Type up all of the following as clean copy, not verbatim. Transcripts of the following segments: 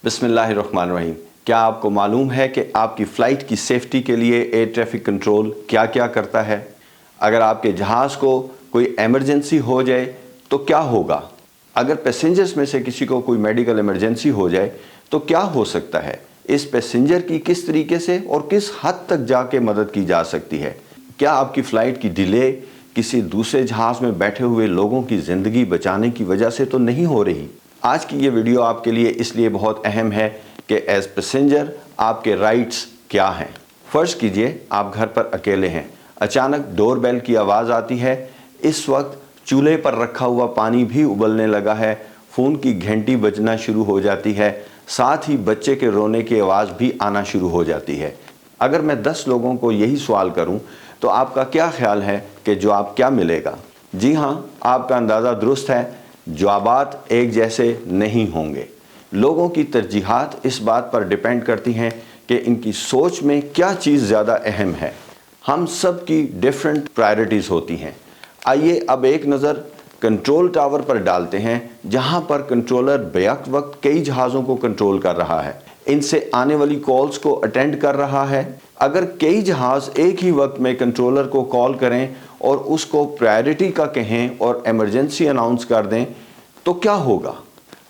बिस्मिल्लाहिर्रहमानिर्रहीम। क्या आपको मालूम है कि आपकी फ़्लाइट की सेफ्टी के लिए एयर ट्रैफिक कंट्रोल क्या क्या करता है? अगर आपके जहाज़ को कोई एमरजेंसी हो जाए तो क्या होगा? अगर पैसेंजर्स में से किसी को कोई मेडिकल इमरजेंसी हो जाए तो क्या हो सकता है? इस पैसेंजर की किस तरीके से और किस हद तक जाके मदद की जा सकती है? क्या आपकी फ़्लाइट की डिले किसी दूसरे जहाज़ में बैठे हुए लोगों की ज़िंदगी बचाने की वजह से तो नहीं हो रही? आज की ये वीडियो आपके लिए इसलिए बहुत अहम है कि एज पैसेंजर आपके राइट्स क्या हैं। फ़र्ज़ कीजिए आप घर पर अकेले हैं, अचानक डोर बेल की आवाज़ आती है। इस वक्त चूल्हे पर रखा हुआ पानी भी उबलने लगा है, फ़ोन की घंटी बजना शुरू हो जाती है, साथ ही बच्चे के रोने की आवाज़ भी आना शुरू हो जाती है। अगर मैं 10 लोगों को यही सवाल करूं तो आपका क्या ख्याल है कि जवाब क्या मिलेगा? जी हाँ, आपका अंदाज़ा दुरुस्त है, जवाबात एक जैसे नहीं होंगे। लोगों की तरजीहात इस बात पर डिपेंड करती हैं कि इनकी सोच में क्या चीज़ ज़्यादा अहम है। हम सब की डिफरेंट प्रायोरिटीज़ होती हैं। आइए अब एक नज़र कंट्रोल टावर पर डालते हैं, जहां पर कंट्रोलर बेवक्त वक्त कई जहाज़ों को कंट्रोल कर रहा है, इनसे आने वाली कॉल्स को अटेंड कर रहा है। अगर कई जहाज़ एक ही वक्त में कंट्रोलर को कॉल करें और उसको प्रायोरिटी का कहें और इमरजेंसी अनाउंस कर दें तो क्या होगा?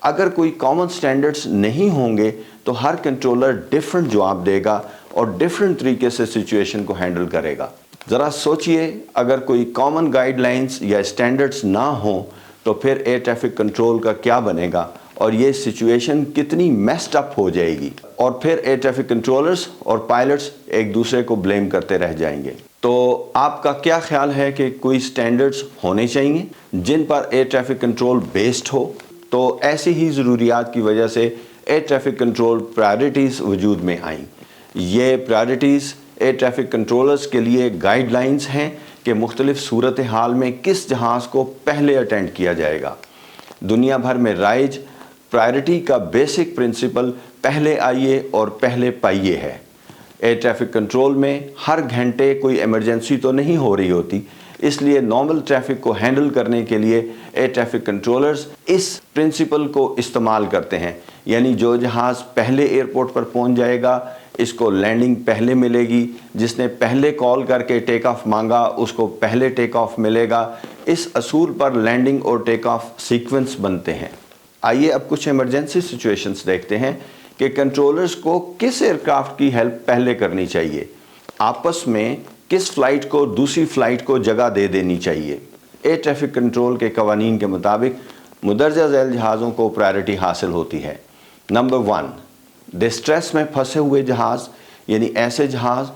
अगर कोई कॉमन स्टैंडर्ड्स नहीं होंगे तो हर कंट्रोलर डिफरेंट जवाब देगा और डिफरेंट तरीके से सिचुएशन को हैंडल करेगा। ज़रा सोचिए, अगर कोई कॉमन गाइडलाइंस या स्टैंडर्ड्स ना हो तो फिर एयर ट्रैफिक कंट्रोल का क्या बनेगा और ये सिचुएशन कितनी मेस्ड अप हो जाएगी और फिर एयर ट्रैफिक कंट्रोलर्स और पायलट्स एक दूसरे को ब्लेम करते रह जाएंगे। तो आपका क्या ख्याल है कि कोई स्टैंडर्ड्स होने चाहिए जिन पर एयर ट्रैफिक कंट्रोल बेस्ड हो? तो ऐसी ही ज़रूरियात की वजह से एयर ट्रैफिक कंट्रोल प्रायोरिटीज़ वजूद में आईं। ये प्रायोरिटीज़ एयर ट्रैफिक कंट्रोलर्स के लिए गाइडलाइंस हैं कि मुख्तलिफ सूरत हाल में किस जहाज़ को पहले अटेंड किया जाएगा। दुनिया भर में राइज प्रायोरिटी का बेसिक प्रिंसिपल पहले आइए और पहले पाइए है। एयर ट्रैफिक कंट्रोल में हर घंटे कोई इमरजेंसी तो नहीं हो रही होती, इसलिए नॉर्मल ट्रैफिक को हैंडल करने के लिए एयर ट्रैफिक कंट्रोलर्स इस प्रिंसिपल को इस्तेमाल करते हैं। यानी जो जहाज़ पहले एयरपोर्ट पर पहुंच जाएगा, इसको लैंडिंग पहले मिलेगी, जिसने पहले कॉल करके टेक ऑफ मांगा उसको पहले टेक ऑफ मिलेगा। इस असूल पर लैंडिंग और टेक ऑफ सीक्वेंस बनते हैं। आइए अब कुछ इमरजेंसी सिचुएशंस देखते हैं कि कंट्रोलर्स को किस एयरक्राफ्ट की हेल्प पहले करनी चाहिए, आपस में किस फ़्लाइट को दूसरी फ़्लाइट को जगह दे देनी चाहिए। एयर ट्रैफिक कंट्रोल के कवानीन के मुताबिक मुदर्जा झैल जहाज़ों को प्रायोरिटी हासिल होती है। नंबर 1, डिस्ट्रेस में फंसे हुए जहाज़, यानी ऐसे जहाज़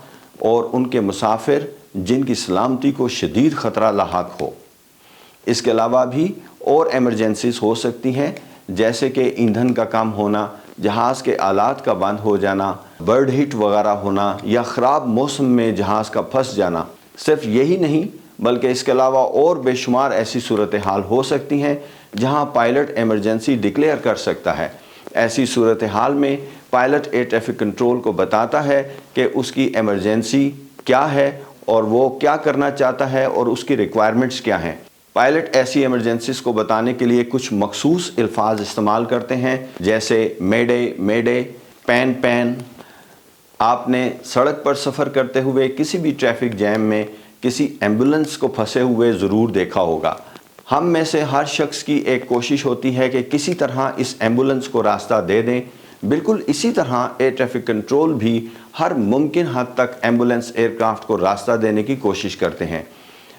और उनके मुसाफिर जिनकी सलामती को शदीद ख़तरा लाहक हो। इसके अलावा भी और एमरजेंसीज हो सकती हैं, जैसे कि ईंधन का कम होना, जहाज़ के आलात का बंद हो जाना, बर्ड हिट वगैरह होना या ख़राब मौसम में जहाज़ का फंस जाना। सिर्फ यही नहीं बल्कि इसके अलावा और बेशुमार ऐसी सूरत हाल हो सकती हैं जहां पायलट इमरजेंसी डिक्लेयर कर सकता है। ऐसी सूरत हाल में पायलट एयर ट्रैफिक कंट्रोल को बताता है कि उसकी इमरजेंसी क्या है और वो क्या करना चाहता है और उसकी रिक्वायरमेंट्स क्या हैं। पायलट ऐसी इमरजेंसीज को बताने के लिए कुछ मखसूस अल्फाज इस्तेमाल करते हैं, जैसे मेडे मेडे, पैन पैन। आपने सड़क पर सफ़र करते हुए किसी भी ट्रैफिक जैम में किसी एम्बुलेंस को फंसे हुए ज़रूर देखा होगा। हम में से हर शख्स की एक कोशिश होती है कि किसी तरह इस एम्बुलेंस को रास्ता दे दें। बिल्कुल इसी तरह एयर ट्रैफिक कंट्रोल भी हर मुमकिन हद तक एम्बुलेंस एयरक्राफ्ट को रास्ता देने की कोशिश करते हैं।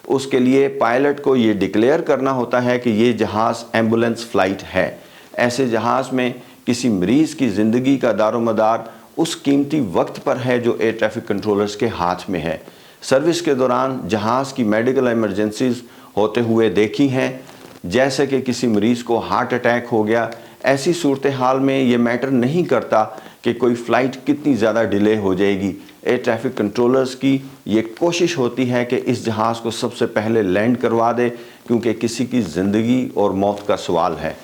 उसके लिए पायलट को ये डिक्लेयर करना होता है कि ये जहाज़ एम्बुलेंस फ़्लाइट है। ऐसे जहाज़ में किसी मरीज़ की ज़िंदगी का दारोमदार उस कीमती वक्त पर है जो एयर ट्रैफिक कंट्रोलर्स के हाथ में है। सर्विस के दौरान जहाज़ की मेडिकल इमरजेंसीज होते हुए देखी हैं, जैसे कि किसी मरीज़ को हार्ट अटैक हो गया। ऐसी सूरत हाल में ये मैटर नहीं करता कि कोई फ़्लाइट कितनी ज़्यादा डिले हो जाएगी। एयर ट्रैफिक कंट्रोलर्स की ये कोशिश होती है कि इस जहाज़ को सबसे पहले लैंड करवा दे, क्योंकि किसी की ज़िंदगी और मौत का सवाल है।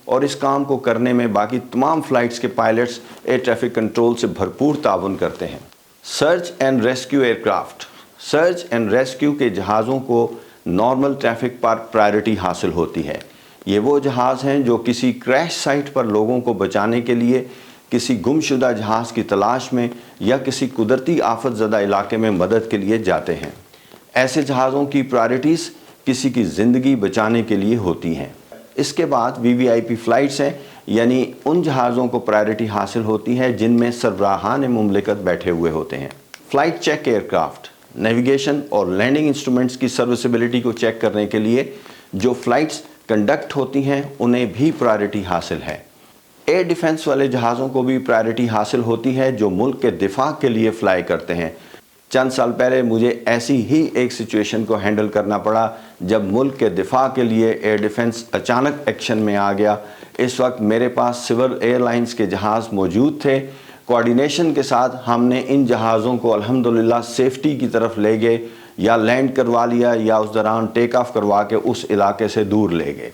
और इस काम को करने में बाकी तमाम फ़्लाइट्स के पायलट्स एयर ट्रैफिक कंट्रोल से भरपूर ताउन करते हैं। Search and rescue aircraft, search and rescue के जहाज़ों को नॉर्मल ट्रैफिक पर प्रायोरिटी हासिल होती है। ये वो जहाज़ हैं जो किसी क्रैश साइट पर लोगों को बचाने के लिए किसी गुमशुदा जहाज़ की तलाश में या किसी कुदरती आफत ज़दा इलाके में मदद के लिए जाते हैं। ऐसे जहाज़ों की प्रायोरिटीज़ किसी की ज़िंदगी बचाने के लिए होती हैं। इसके बाद VVIP फ़्लाइट्स हैं, यानी उन जहाज़ों को प्रायोरिटी हासिल होती है जिनमें सरबराहान मुमलिकत बैठे हुए होते हैं। फ़्लाइट चेक एयरक्राफ्ट नेविगेशन और लैंडिंग इंस्ट्रूमेंट्स की सर्विसिबिलिटी को चेक करने के लिए जो फ़्लाइट्स कंडक्ट होती हैं उन्हें भी प्रायोरिटी हासिल है। एयर डिफेंस वाले जहाज़ों को भी प्रायोरिटी हासिल होती है जो मुल्क के दिफा के लिए फ़्लाई करते हैं। चंद साल पहले मुझे ऐसी ही एक सिचुएशन को हैंडल करना पड़ा जब मुल्क के दिफा के लिए एयर डिफेंस अचानक एक्शन में आ गया। इस वक्त मेरे पास सिविल एयरलाइंस के जहाज़ मौजूद थे। कोऑर्डिनेशन के साथ हमने इन जहाज़ों को अल्हम्दुलिल्लाह सेफ्टी की तरफ ले गए, या लैंड करवा लिया या उस दौरान टेक ऑफ करवा के उस इलाके से दूर ले गए।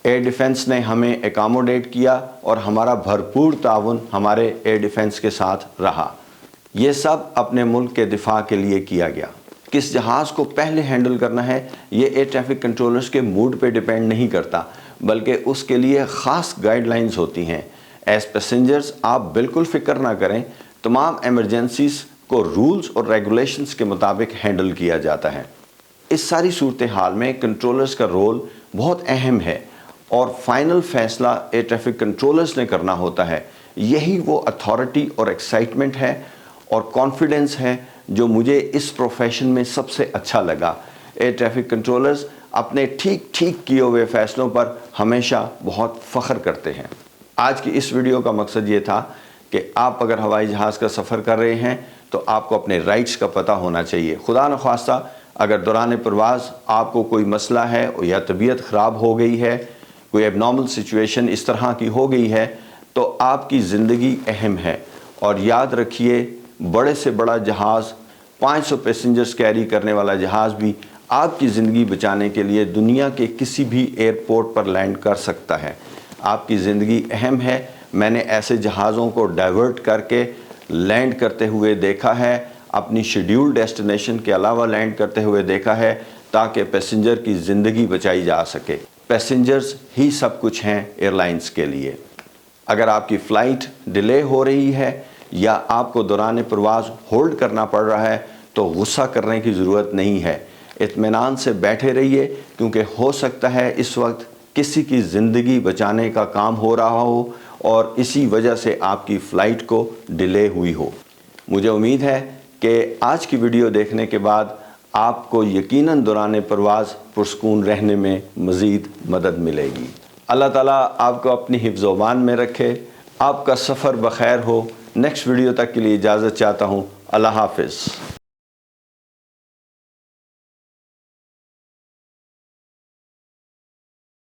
एयर डिफेंस ने हमें एकोमोडेट किया और हमारा भरपूर ताउन हमारे एयर डिफेंस के साथ रहा। ये सब अपने मुल्क के दिफा के लिए किया गया। किस जहाज़ को पहले हैंडल करना है ये एयर ट्रैफिक कंट्रोलर्स के मूड पे डिपेंड नहीं करता, बल्कि उसके लिए ख़ास गाइडलाइंस होती हैं। एज पैसेंजर्स आप बिल्कुल फ़िक्र ना करें, तमाम एमरजेंसीज़ को रूल्स और रेगुलेशंस के मुताबिक हैंडल किया जाता है। इस सारी सूरत हाल में कंट्रोलर्स का रोल बहुत अहम है और फाइनल फ़ैसला एयर ट्रैफिक कंट्रोलर्स ने करना होता है। यही वो अथॉरिटी और एक्साइटमेंट है और कॉन्फिडेंस है जो मुझे इस प्रोफेशन में सबसे अच्छा लगा। एयर ट्रैफिक कंट्रोलर्स अपने ठीक किए हुए फ़ैसलों पर हमेशा बहुत फ़ख्र करते हैं। आज की इस वीडियो का मकसद ये था कि आप अगर हवाई जहाज़ का सफ़र कर रहे हैं तो आपको अपने राइट्स का पता होना चाहिए। खुदा न ख्वास्ता अगर दौरान परवाज़ आपको कोई मसला है या तबीयत ख़राब हो गई है, कोई एबनॉर्मल सिचुएशन इस तरह की हो गई है, तो आपकी ज़िंदगी अहम है। और याद रखिए, बड़े से बड़ा जहाज़ 500 पैसेंजर्स कैरी करने वाला जहाज़ भी आपकी ज़िंदगी बचाने के लिए दुनिया के किसी भी एयरपोर्ट पर लैंड कर सकता है। आपकी ज़िंदगी अहम है। मैंने ऐसे जहाज़ों को डाइवर्ट करके लैंड करते हुए देखा है, अपनी शेड्यूल डेस्टिनेशन के अलावा लैंड करते हुए देखा है, ताकि पैसेंजर की ज़िंदगी बचाई जा सके। पैसेंजर्स ही सब कुछ हैं एयरलाइंस के लिए। अगर आपकी फ़्लाइट डिले हो रही है या आपको दौरान परवाज़ होल्ड करना पड़ रहा है तो गुस्सा करने की ज़रूरत नहीं है। इत्मीनान से बैठे रहिए, क्योंकि हो सकता है इस वक्त किसी की ज़िंदगी बचाने का काम हो रहा हो और इसी वजह से आपकी फ़्लाइट को डिले हुई हो। मुझे उम्मीद है कि आज की वीडियो देखने के बाद आपको यकीनन दौरान परवाज़ पुरसकून रहने में मज़ीद मदद मिलेगी। अल्लाह ताला आपको अपनी हिफ्ज़-ओ-मान में रखे। आपका सफ़र बखैर हो। नेक्स्ट वीडियो तक के लिए इजाज़त चाहता हूँ। अल्लाह हाफ़िज़।